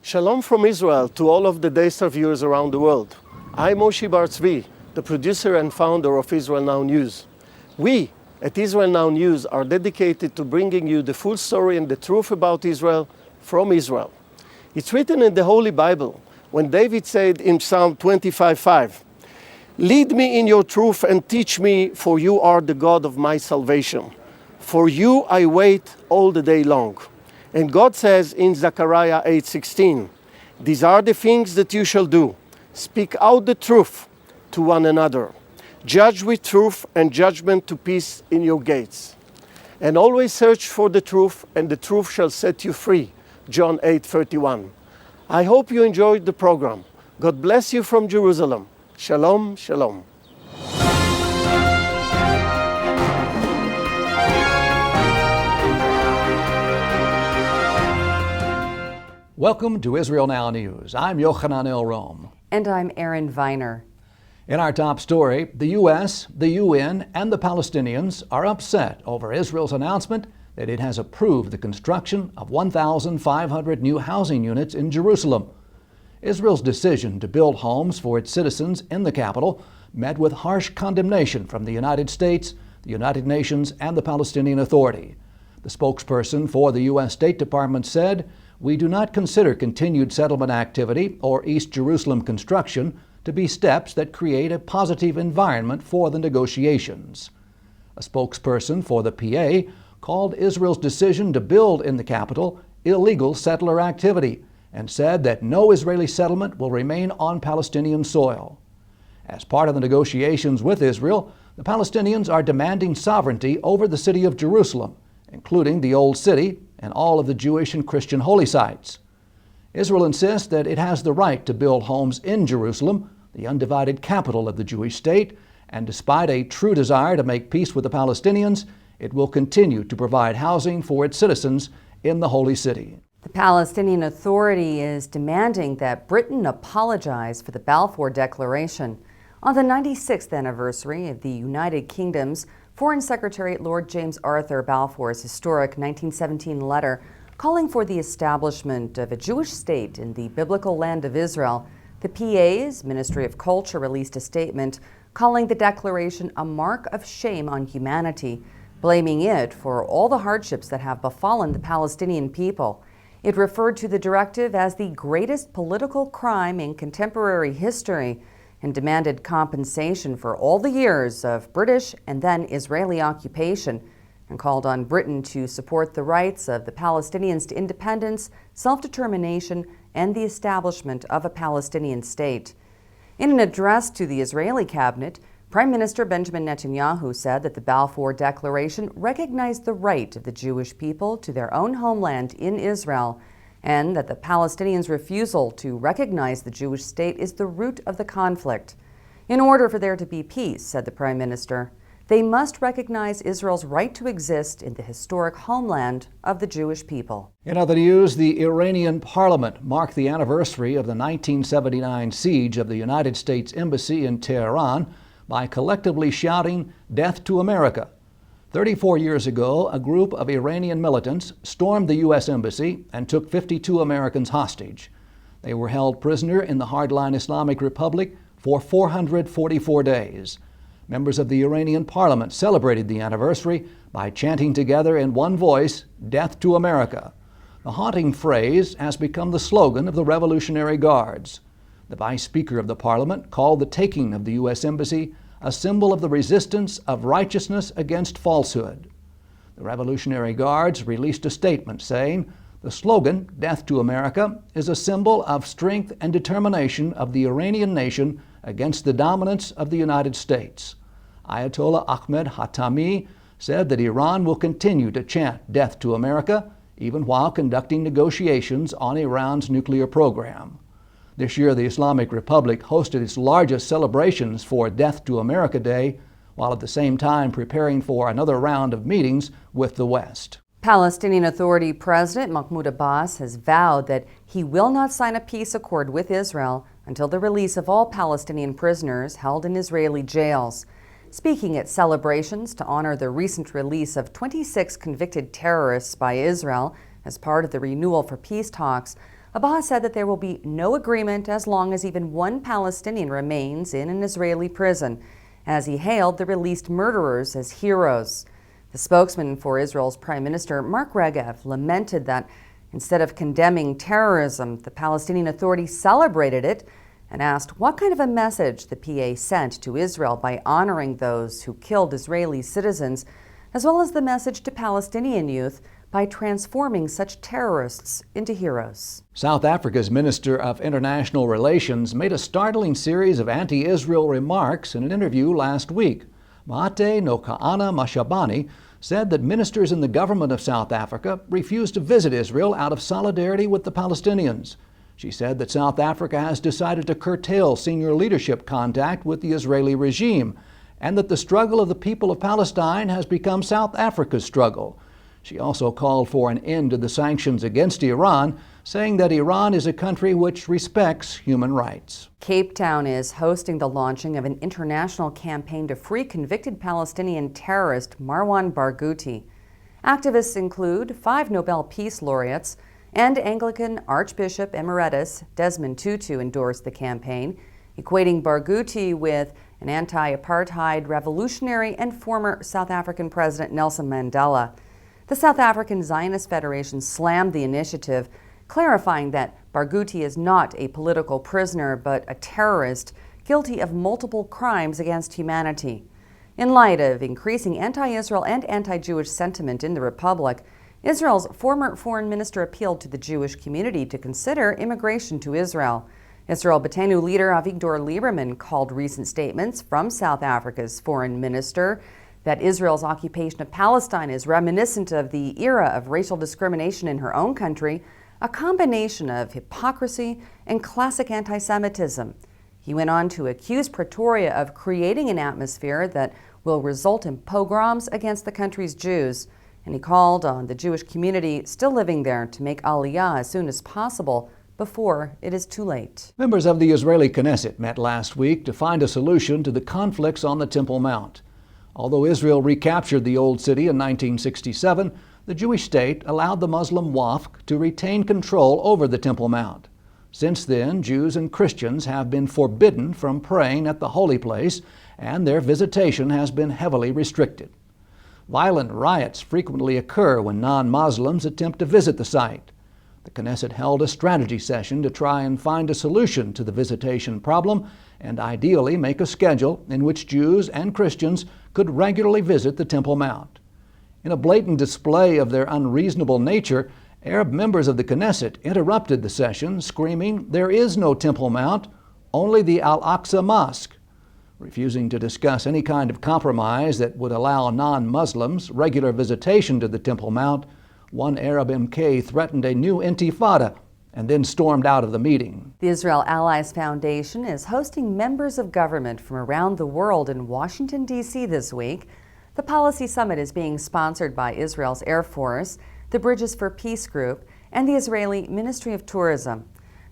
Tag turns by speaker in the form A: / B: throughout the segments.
A: Shalom from Israel to all of the Daystar viewers around the world. I'm Moshe Bar Tzvi, the producer and founder of Israel Now News. We at Israel Now News are dedicated to bringing you the full story and the truth about Israel from Israel. It's written in the Holy Bible when David said in Psalm 25:5, "Lead me in your truth and teach me, for you are the God of my salvation. For you I wait all the day long." And God says in Zechariah 8:16, "These are the things that you shall do. Speak out the truth to one another. Judge with truth and judgment to peace in your gates. And always search for the truth, and the truth shall set you free." John 8:31. I hope you enjoyed the program. God bless you from Jerusalem. Shalom, shalom.
B: Welcome to Israel Now News. I'm Yochanan El-Rom.
C: And I'm Erin Viner.
B: In our top story, the U.S., the UN, and the Palestinians are upset over Israel's announcement that it has approved the construction of 1,500 new housing units in Jerusalem. Israel's decision to build homes for its citizens in the capital met with harsh condemnation from the United States, the United Nations, and the Palestinian Authority. The spokesperson for the U.S. State Department said, "We do not consider continued settlement activity or East Jerusalem construction to be steps that create a positive environment for the negotiations." A spokesperson for the PA called Israel's decision to build in the capital illegal settler activity and said that no Israeli settlement will remain on Palestinian soil. As part of the negotiations with Israel, the Palestinians are demanding sovereignty over the city of Jerusalem, including the Old City and all of the Jewish and Christian holy sites. Israel insists that it has the right to build homes in Jerusalem, the undivided capital of the Jewish state, and despite a true desire to make peace with the Palestinians, it will continue to provide housing for its citizens in the holy city.
C: The Palestinian Authority is demanding that Britain apologize for the Balfour Declaration. On the 96th anniversary of the United Kingdom's Foreign Secretary Lord James Arthur Balfour's historic 1917 letter calling for the establishment of a Jewish state in the biblical land of Israel, the PA's Ministry of Culture released a statement calling the declaration a mark of shame on humanity, blaming it for all the hardships that have befallen the Palestinian people. It referred to the directive as the greatest political crime in contemporary history and demanded compensation for all the years of British and then Israeli occupation, and called on Britain to support the rights of the Palestinians to independence, self-determination, and the establishment of a Palestinian state. In an address to the Israeli cabinet, Prime Minister Benjamin Netanyahu said that the Balfour Declaration recognized the right of the Jewish people to their own homeland in Israel, and that the Palestinians' refusal to recognize the Jewish state is the root of the conflict. In order for there to be peace, said the Prime Minister, they must recognize Israel's right to exist in the historic homeland of the Jewish people.
B: In other news, the Iranian parliament marked the anniversary of the 1979 siege of the United States Embassy in Tehran by collectively shouting, "Death to America." 34 years ago, a group of Iranian militants stormed the U.S. Embassy and took 52 Americans hostage. They were held prisoner in the hardline Islamic Republic for 444 days. Members of the Iranian parliament celebrated the anniversary by chanting together in one voice, "Death to America." The haunting phrase has become the slogan of the Revolutionary Guards. The vice speaker of the parliament called the taking of the U.S. Embassy a symbol of the resistance of righteousness against falsehood. The Revolutionary Guards released a statement saying, "The slogan, 'Death to America,' is a symbol of strength and determination of the Iranian nation against the dominance of the United States." Ayatollah Ahmed Hatami said that Iran will continue to chant "Death to America," even while conducting negotiations on Iran's nuclear program. This year, the Islamic Republic hosted its largest celebrations for Death to America Day, while at the same time preparing for another round of meetings with the West.
C: Palestinian Authority President Mahmoud Abbas has vowed that he will not sign a peace accord with Israel until the release of all Palestinian prisoners held in Israeli jails. Speaking at celebrations to honor the recent release of 26 convicted terrorists by Israel as part of the Renewal for Peace talks, Abbas said that there will be no agreement as long as even one Palestinian remains in an Israeli prison, as he hailed the released murderers as heroes. The spokesman for Israel's Prime Minister, Mark Regev, lamented that instead of condemning terrorism, the Palestinian Authority celebrated it and asked what kind of a message the PA sent to Israel by honoring those who killed Israeli citizens, as well as the message to Palestinian youth by transforming such terrorists into heroes.
B: South Africa's Minister of International Relations made a startling series of anti-Israel remarks in an interview last week. Maate Nokaana Mashabane said that ministers in the government of South Africa refused to visit Israel out of solidarity with the Palestinians. She said that South Africa has decided to curtail senior leadership contact with the Israeli regime, and that the struggle of the people of Palestine has become South Africa's struggle. She also called for an end to the sanctions against Iran, saying that Iran is a country which respects human rights.
C: Cape Town is hosting the launching of an international campaign to free convicted Palestinian terrorist Marwan Barghouti. Activists include 5 Nobel Peace Laureates, and Anglican Archbishop Emeritus Desmond Tutu endorsed the campaign, equating Barghouti with an anti-apartheid revolutionary and former South African President Nelson Mandela. The South African Zionist Federation slammed the initiative, clarifying that Barghouti is not a political prisoner but a terrorist guilty of multiple crimes against humanity. In light of increasing anti-Israel and anti-Jewish sentiment in the Republic, Israel's former foreign minister appealed to the Jewish community to consider immigration to Israel. Israel Beitenu leader Avigdor Lieberman called recent statements from South Africa's foreign minister that Israel's occupation of Palestine is reminiscent of the era of racial discrimination in her own country, a combination of hypocrisy and classic anti-Semitism. He went on to accuse Pretoria of creating an atmosphere that will result in pogroms against the country's Jews, and he called on the Jewish community still living there to make Aliyah as soon as possible before it is too late.
B: Members of the Israeli Knesset met last week to find a solution to the conflicts on the Temple Mount. Although Israel recaptured the Old City in 1967, the Jewish state allowed the Muslim Waqf to retain control over the Temple Mount. Since then, Jews and Christians have been forbidden from praying at the holy place, and their visitation has been heavily restricted. Violent riots frequently occur when non-Muslims attempt to visit the site. The Knesset held a strategy session to try and find a solution to the visitation problem and ideally make a schedule in which Jews and Christians could regularly visit the Temple Mount. In a blatant display of their unreasonable nature, Arab members of the Knesset interrupted the session, screaming, "There is no Temple Mount, only the Al-Aqsa Mosque," refusing to discuss any kind of compromise that would allow non-Muslims regular visitation to the Temple Mount. One Arab MK threatened a new intifada and then stormed out of the meeting.
C: The Israel Allies Foundation is hosting members of government from around the world in Washington, D.C. this week. The policy summit is being sponsored by Israel's Air Force, the Bridges for Peace Group, and the Israeli Ministry of Tourism.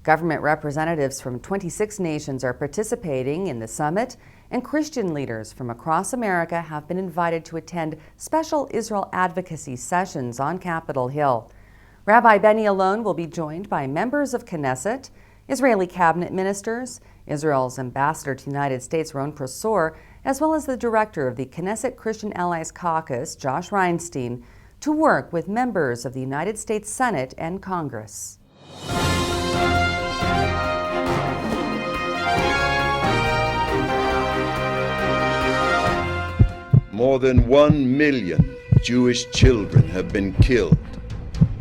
C: Government representatives from 26 nations are participating in the summit, and Christian leaders from across America have been invited to attend special Israel advocacy sessions on Capitol Hill. Rabbi Bnei alone will be joined by members of Knesset, Israeli cabinet ministers, Israel's ambassador to the United States, Ron Prosor, as well as the director of the Knesset Christian Allies Caucus, Josh Reinstein, to work with members of the United States Senate and Congress.
D: More than 1 million Jewish children have been killed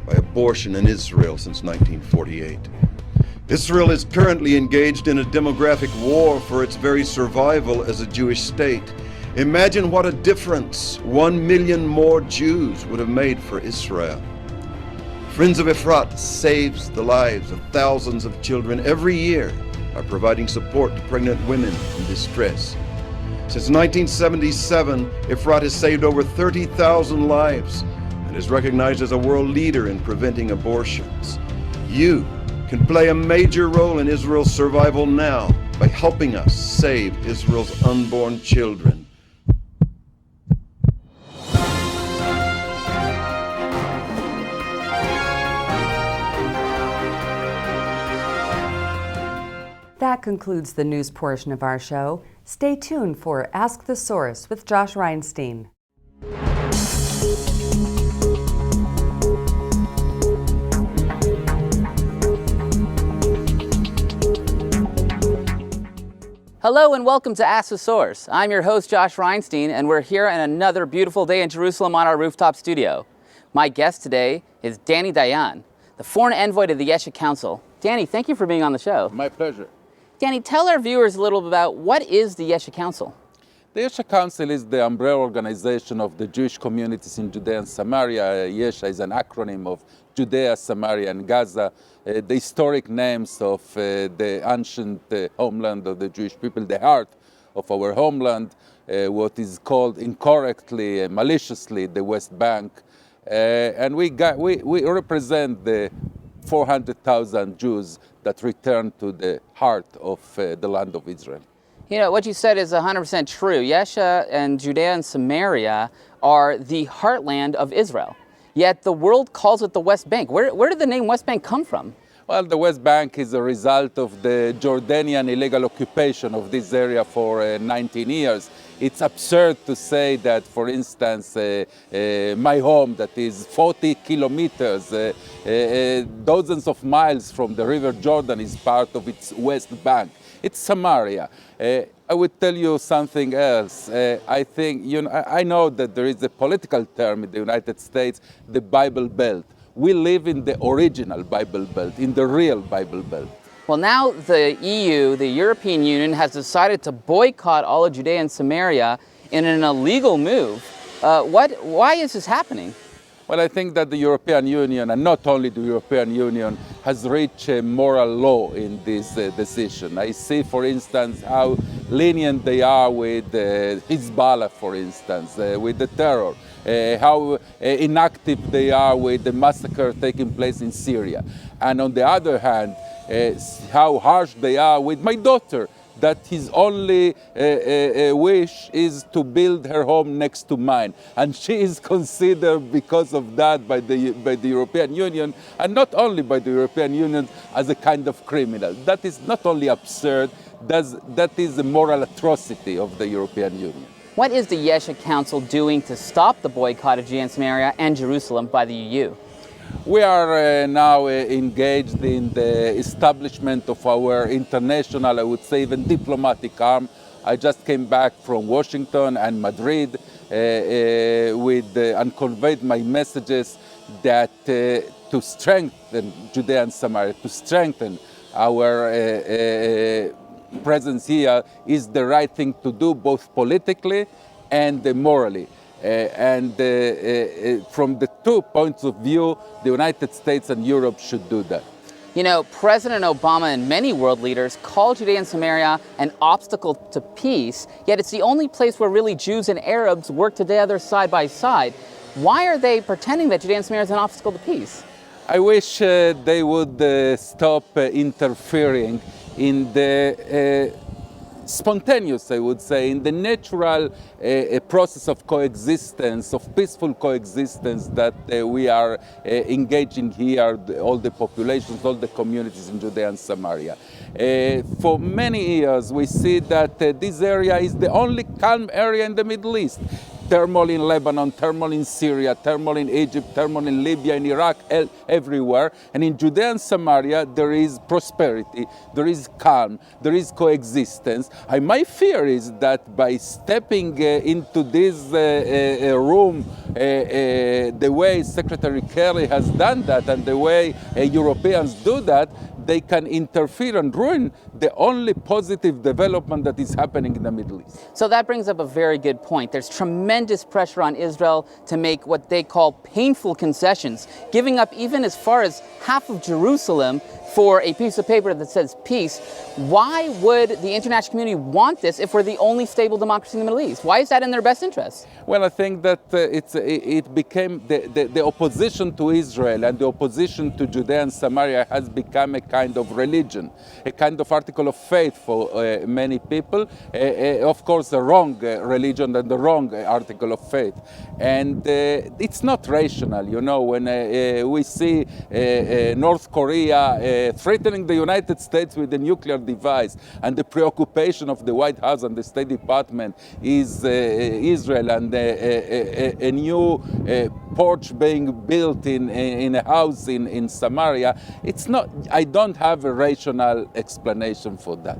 D: by abortion in Israel since 1948. Israel is currently engaged in a demographic war for its very survival as a Jewish state. Imagine what a difference 1 million more Jews would have made for Israel. Friends of Efrat saves the lives of thousands of children every year by providing support to pregnant women in distress. Since 1977, Efrat has saved over 30,000 lives and is recognized as a world leader in preventing abortions. You can play a major role in Israel's survival now by helping us save Israel's unborn children.
C: That concludes the news portion of our show. Stay tuned for Ask the Source with Josh Reinstein.
E: Hello and welcome to Ask the Source. I'm your host, Josh Reinstein, and we're here on another beautiful day in Jerusalem on our rooftop studio. My guest today is Danny Dayan, the foreign envoy to the Yesha Council. Danny, thank you for being on the show.
F: My pleasure.
E: Danny, tell our viewers a little about what is the Yesha Council?
F: The Yesha Council is the umbrella organization of the Jewish communities in Judea and Samaria. Yesha is an acronym of Judea, Samaria, and Gaza, the historic names of the ancient homeland of the Jewish people, the heart of our homeland, what is called incorrectly, maliciously, the West Bank. And we represent the 400,000 Jews that returned to the heart of the land of Israel.
E: You know, what you said is 100% true. Yesha and Judea and Samaria are the heartland of Israel. Yet the world calls it the West Bank. Where did the name West Bank come from?
F: Well, the West Bank is a result of the Jordanian illegal occupation of this area for 19 years. It's absurd to say that, for instance, my home that is 40 kilometers, dozens of miles from the River Jordan is part of its West Bank. It's Samaria. I would tell you something else. I think, I know that there is a political term in the United States, the Bible Belt. We live in the original Bible Belt, in the real Bible Belt.
E: Well, now the EU, the European Union, has decided to boycott all of Judea and Samaria in an illegal move. Why is this happening?
F: Well, I think that the European Union, and not only the European Union, has reached a moral law in this decision. I see, for instance, how lenient they are with Hezbollah, for instance, with the terror, how inactive they are with the massacre taking place in Syria. And on the other hand, how harsh they are with my daughter, that his only wish is to build her home next to mine. And she is considered, because of that, by the European Union, and not only by the European Union, as a kind of criminal. That is not only absurd, that is a moral atrocity of the European Union.
E: What is the Yesha Council doing to stop the boycott of Judea and Samaria and Jerusalem by the EU?
F: We are now engaged in the establishment of our international, I would say even diplomatic arm. I just came back from Washington and Madrid and conveyed my messages that to strengthen Judea and Samaria, to strengthen our presence here is the right thing to do, both politically and morally. From the 2 points of view, the United States and Europe should do that.
E: You know, President Obama and many world leaders call Judea and Samaria an obstacle to peace, yet it's the only place where really Jews and Arabs work together side by side. Why are they pretending that Judea and Samaria is an obstacle to peace?
F: I wish they would stop interfering in the spontaneous, I would say, in the natural process of coexistence, of peaceful coexistence that we are engaging here, all the populations, all the communities in Judea and Samaria. For many years, we see that this area is the only calm area in the Middle East. Turmoil in Lebanon, turmoil in Syria, turmoil in Egypt, turmoil in Libya, in Iraq, everywhere. And in Judea and Samaria, there is prosperity, there is calm, there is coexistence. My fear is that by stepping into this room, the way Secretary Kerry has done that and the way Europeans do that, they can interfere and ruin the only positive development that is happening in the Middle East.
E: So that brings up a very good point. There's tremendous pressure on Israel to make what they call painful concessions, giving up even as far as half of Jerusalem for a piece of paper that says peace. Why would the international community want this if we're the only stable democracy in the Middle East? Why is that in their best interest?
F: Well, I think that it became the opposition to Israel and the opposition to Judea and Samaria has become a kind of religion, a kind of article of faith for many people. Of course, the wrong religion and the wrong article of faith. And it's not rational, you know, when we see North Korea threatening the United States with a nuclear device, and the preoccupation of the White House and the State Department is Israel, and a new porch being built in a house in Samaria, it's not, I don't have a rational explanation for that.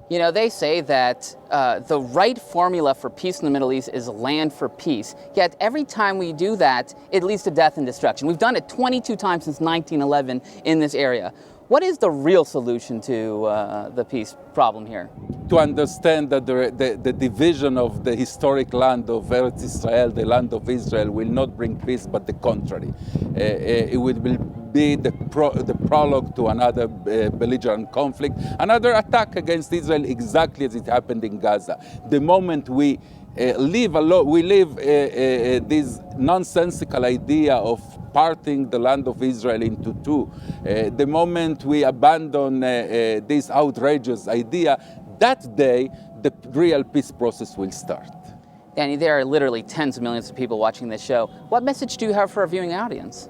E: You know, they say that the right formula for peace in the Middle East is land for peace. Yet every time we do that, it leads to death and destruction. We've done it 22 times since 1911 in this area. What is the real solution to the peace problem here?
F: To understand that the division of the historic land of Eretz Israel, the land of Israel, will not bring peace, but the contrary. It will be the prologue to another belligerent conflict, another attack against Israel, exactly as it happened in Gaza. The moment we leave this nonsensical idea of parting the land of Israel into two, the moment we abandon this outrageous idea, that day the real peace process will start.
E: Danny, there are literally tens of millions of people watching this show. What message do you have for our viewing audience?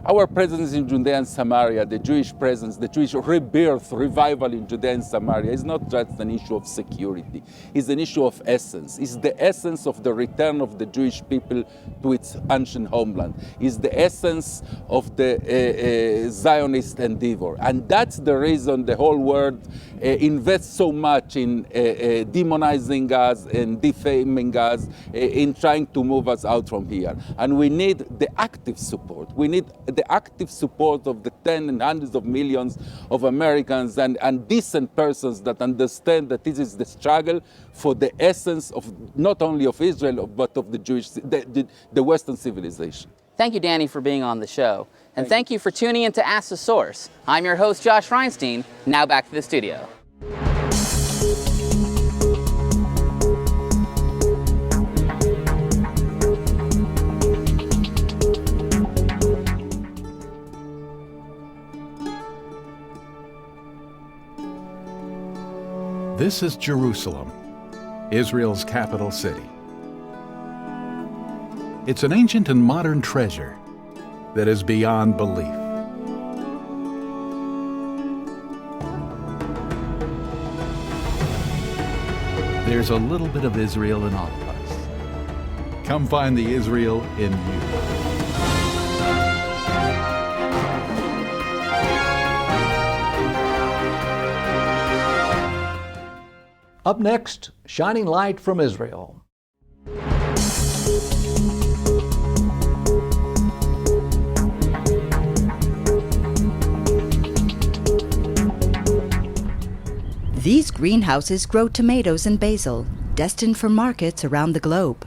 F: Our presence in Judea and Samaria, the Jewish presence, the Jewish rebirth, revival in Judea and Samaria is not just an issue of security. It's an issue of essence. It's the essence of the return of the Jewish people to its ancient homeland. It's the essence of the Zionist endeavor. And that's the reason the whole world invests so much in demonizing us and defaming us, in trying to move us out from here. And we need the active support. We need the active support of the tens and hundreds of millions of Americans and decent persons that understand that this is the struggle for the essence of not only of Israel, but of the Jewish, the Western civilization.
E: Thank you, Danny, for being on the show. And thank you for tuning in to Ask the Source. I'm your host, Josh Reinstein. Now back to the studio.
G: This is Jerusalem, Israel's capital city. It's an ancient and modern treasure that is beyond belief. There's a little bit of Israel in all of us. Come find the Israel in you.
B: Up next, Shining Light from Israel.
H: These greenhouses grow tomatoes and basil, destined for markets around the globe.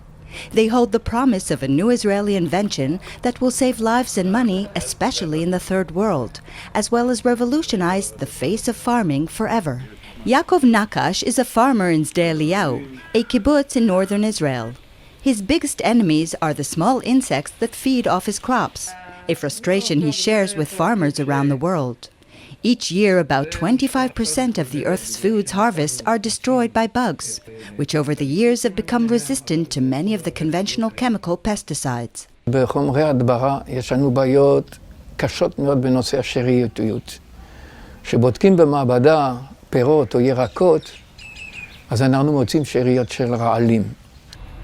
H: They hold the promise of a new Israeli invention that will save lives and money, especially in the Third World, as well as revolutionize the face of farming forever. Yaakov Nakash is a farmer in Sde Eliyahu, a kibbutz in northern Israel. His biggest enemies are the small insects that feed off his crops, a frustration he shares with farmers around the world. Each year, about 25% of the Earth's foods harvests are destroyed by bugs, which over the years have become resistant to many of the conventional chemical pesticides.
I: בחומרי הדברה יש לנו בעיות קשות מאוד בנושא השרירותיות. כשבודקים במעבדה פירות או ירקות, אז אנחנו מוצאים שאריות של רעלים.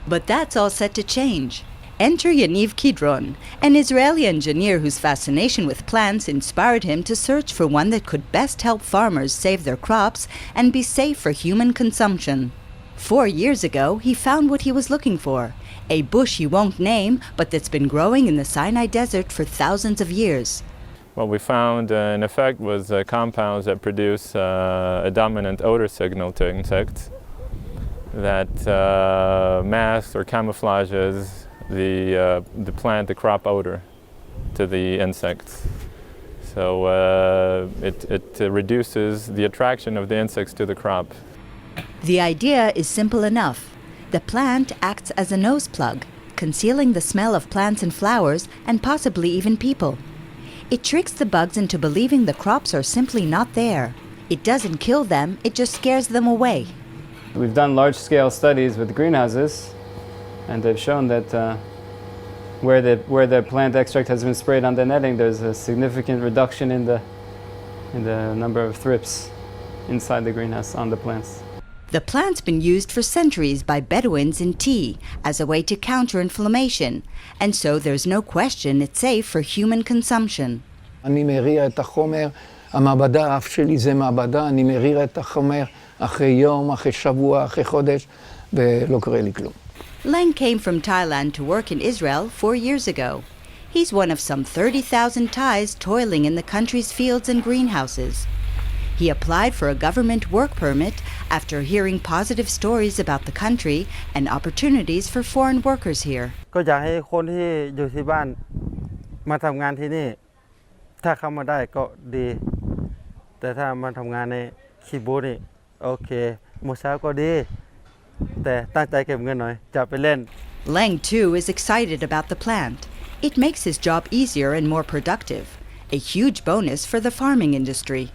H: But that's all set to change. Enter Yaniv Kidron, an Israeli engineer whose fascination with plants inspired him to search for one that could best help farmers save their crops and be safe for human consumption. 4 years ago, he found what he was looking for, a bush he won't name, but that's been growing in the Sinai Desert for thousands of years.
J: What we found, in effect, was compounds that produce a dominant odor signal to insects that masks or camouflages the plant, the crop odor to the insects. So it reduces the attraction of the insects to the crop.
H: The idea is simple enough. The plant acts as a nose plug, concealing the smell of plants and flowers and possibly even people. It tricks the bugs into believing the crops are simply not there. It doesn't kill them, it just scares them away.
K: We've done large-scale studies with greenhouses, and they've shown that where the plant extract has been sprayed on the netting, there's a significant reduction in and the number of thrips inside the greenhouse on the plants.
H: The plant's been used for centuries by Bedouins in tea as a way to counter inflammation, and so there's no question it's safe for human consumption.
I: אני מריע את החומר, המעבדה, אף שלי זה מעבדה, אני מריע את החומר אחרי יום, אחרי שבוע, אחרי חודש, ולא קורה לי כלום.
H: Leng came from Thailand to work in Israel 4 years ago. He's one of some 30,000 Thais toiling in the country's fields and greenhouses. He applied for a government work permit after hearing positive stories about the country and opportunities for foreign workers here.
L: ก็อยากให้คนที่อยู่ที่บ้านมาทำงานที่นี่ถ้าเข้ามาได้ก็ดีแต่ถ้ามาทำงานในคิบูนี่โอเคมื้อเช้าก็ดีแต่ตั้งใจเก็บเงินหน่อยจะไปเล่น
H: Leng too is excited about the plant. It makes his job easier and more productive, a huge bonus for the farming industry.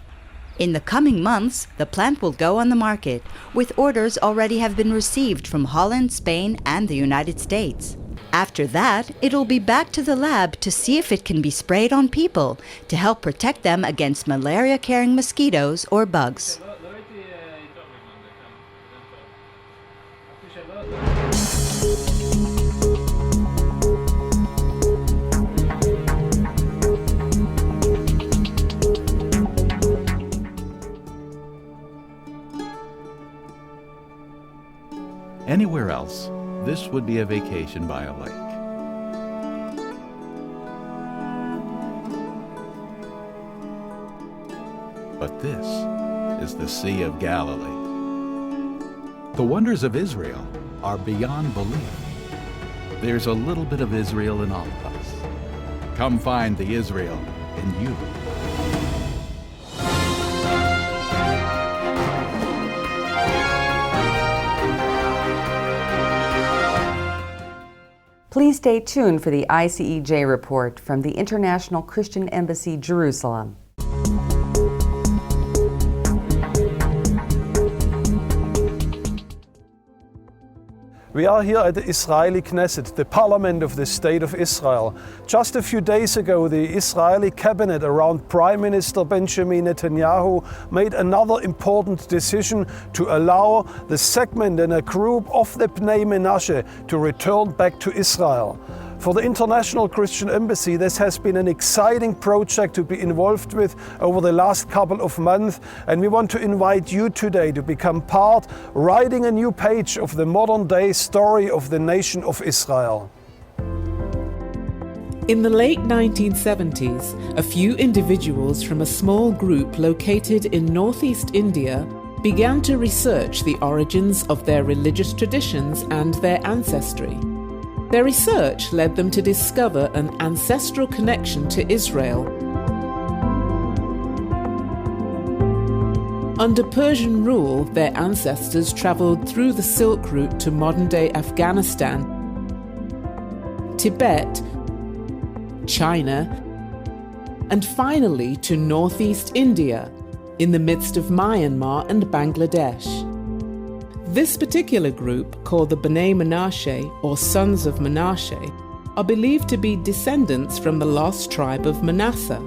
H: In the coming months, the plant will go on the market, with orders already have been received from Holland, Spain, and the United States. After that, it'll be back to the lab to see if it can be sprayed on people to help protect them against malaria-carrying mosquitoes or bugs.
G: Anywhere else, this would be a vacation by a lake. But this is the Sea of Galilee. The wonders of Israel are beyond belief. There's a little bit of Israel in all of us. Come find the Israel in you.
C: Please stay tuned for the ICEJ report from the International Christian Embassy, Jerusalem.
M: We are here at the Israeli Knesset, the parliament of the State of Israel. Just a few days ago, the Israeli cabinet around Prime Minister Benjamin Netanyahu made another important decision to allow the segment and a group of the Bnei Menashe to return back to Israel. For the International Christian Embassy, this has been an exciting project to be involved with over the last couple of months, and we want to invite you today to become part, writing a new page of the modern-day story of the nation of Israel.
N: In the late 1970s, a few individuals from a small group located in northeast India began to research the origins of their religious traditions and their ancestry. Their research led them to discover an ancestral connection to Israel. Under Persian rule, their ancestors traveled through the Silk Route to modern-day Afghanistan, Tibet, China, and finally to northeast India, in the midst of Myanmar and Bangladesh. This particular group, called the Bnei Menashe, or Sons of Menashe, are believed to be descendants from the lost tribe of Manasseh.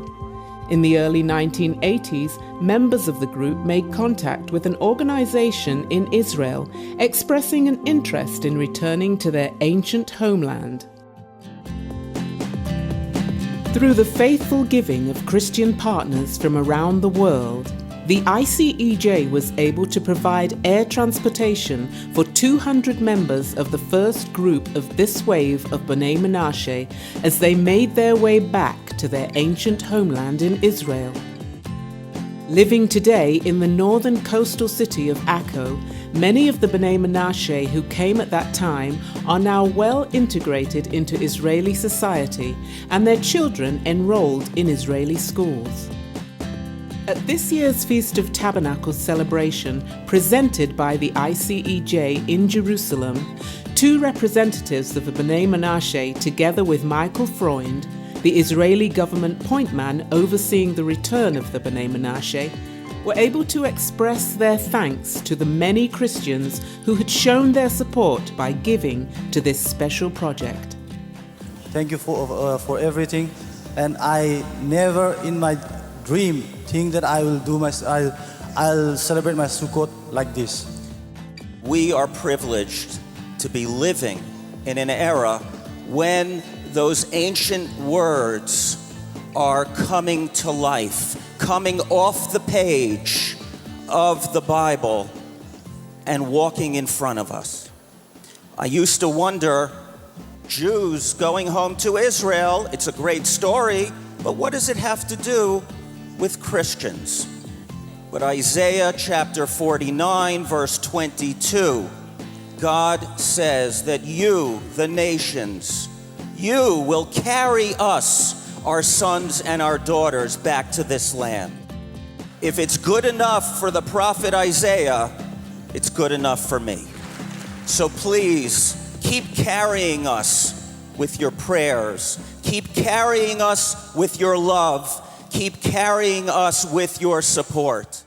N: In the early 1980s, members of the group made contact with an organization in Israel expressing an interest in returning to their ancient homeland. Through the faithful giving of Christian partners from around the world, the ICEJ was able to provide air transportation for 200 members of the first group of this wave of Bnei Menashe as they made their way back to their ancient homeland in Israel. Living today in the northern coastal city of Akko, many of the Bnei Menashe who came at that time are now well integrated into Israeli society and their children enrolled in Israeli schools. At this year's Feast of Tabernacles celebration, presented by the ICEJ in Jerusalem, two representatives of the Bnei Menashe, together with Michael Freund, the Israeli government point man overseeing the return of the Bnei Menashe, were able to express their thanks to the many Christians who had shown their support by giving to this special project.
O: Thank you for everything, and I never in my dream, think that I will do I'll celebrate my Sukkot like this.
P: We are privileged to be living in an era when those ancient words are coming to life, coming off the page of the Bible and walking in front of us. I used to wonder, Jews going home to Israel, it's a great story, but what does it have to do with Christians? But Isaiah chapter 49, verse 22, God says that you, the nations, you will carry us, our sons and our daughters, back to this land. If it's good enough for the prophet Isaiah, it's good enough for me. So please, keep carrying us with your prayers. Keep carrying us with your love. Keep carrying us with your support.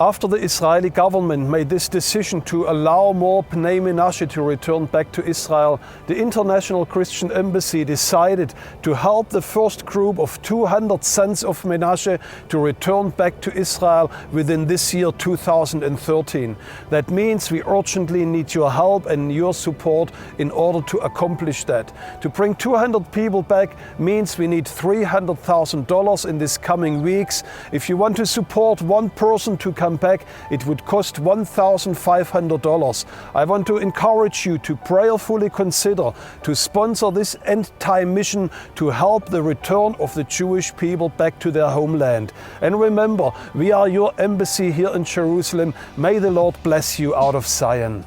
M: After the Israeli government made this decision to allow more Bnei Menashe to return back to Israel, the International Christian Embassy decided to help the first group of 200 sons of Menashe to return back to Israel within this year 2013. That means we urgently need your help and your support in order to accomplish that. To bring 200 people back means we need $300,000 in these coming weeks. If you want to support one person to come back, it would cost $1,500. I want to encourage you to prayerfully consider to sponsor this end-time mission to help the return of the Jewish people back to their homeland. And remember, we are your embassy here in Jerusalem. May the Lord bless you out of Zion.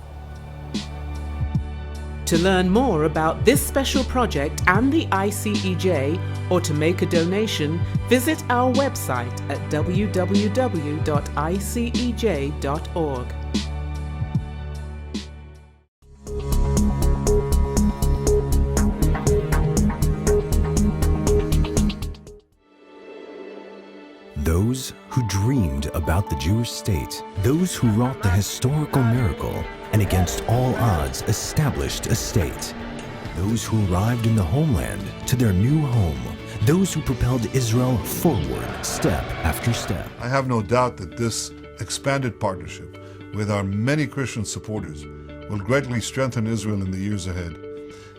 N: To learn more about this special project and the ICEJ, or to make a donation, visit our website at www.icej.org.
Q: Those who dreamed about the Jewish state, those who wrought the historical miracle, and against all odds established a state. Those who arrived in the homeland to their new home. Those who propelled Israel forward step after step.
R: I have no doubt that this expanded partnership with our many Christian supporters will greatly strengthen Israel in the years ahead.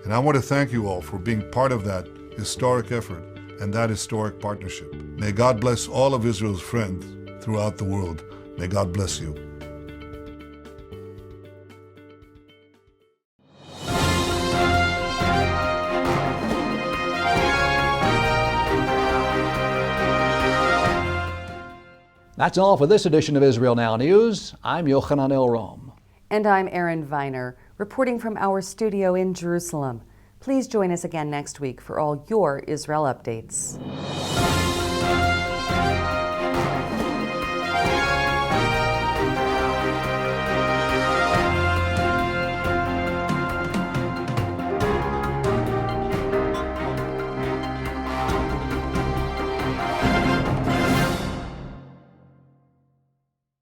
R: And I want to thank you all for being part of that historic effort and that historic partnership. May God bless all of Israel's friends throughout the world. May God bless you.
B: That's all for this edition of Israel Now News. I'm Yochanan Elrom.
C: And I'm Erin Viner, reporting from our studio in Jerusalem. Please join us again next week for all your Israel updates.